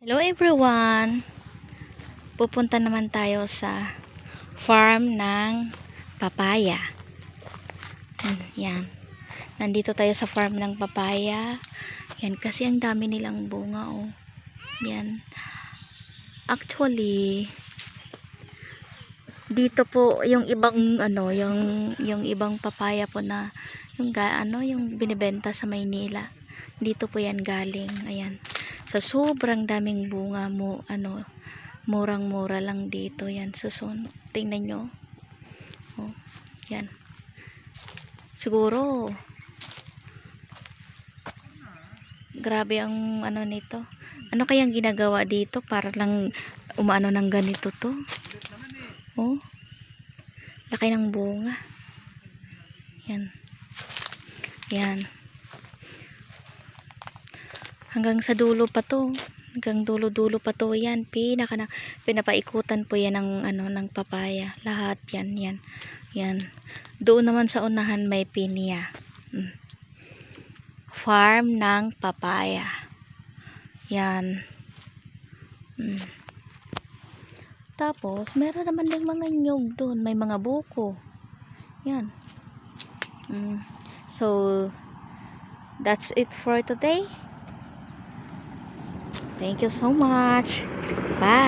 Hello everyone! Pupunta naman tayo sa farm ng papaya. Yan. Nandito tayo sa farm ng papaya. Yan kasi ang dami nilang bunga oh. Yan. Actually, dito po yung ibang yung ibang papaya po na yung binebenta sa Maynila. Dito po yan galing. Ayan. Sa sobrang daming bunga mo murang-mura lang dito yan. Tingnan nyo. Oh, yan. Siguro grabe ang nito. Ano kayang ginagawa dito para lang umaano ng ganito to? Oh. Laki ng bunga. Yan. Yan. Hanggang sa dulo pa to. Hanggang dulo-dulo pa to yan. Pinapaikutan po yan ng papaya. Lahat yan. Yan. Yan. Doon naman sa unahan may pinya. Farm ng papaya. Yan. Tapos, meron naman din mga nyug doon. May mga buko. Yan. So, that's it for today. Thank you so much. Bye.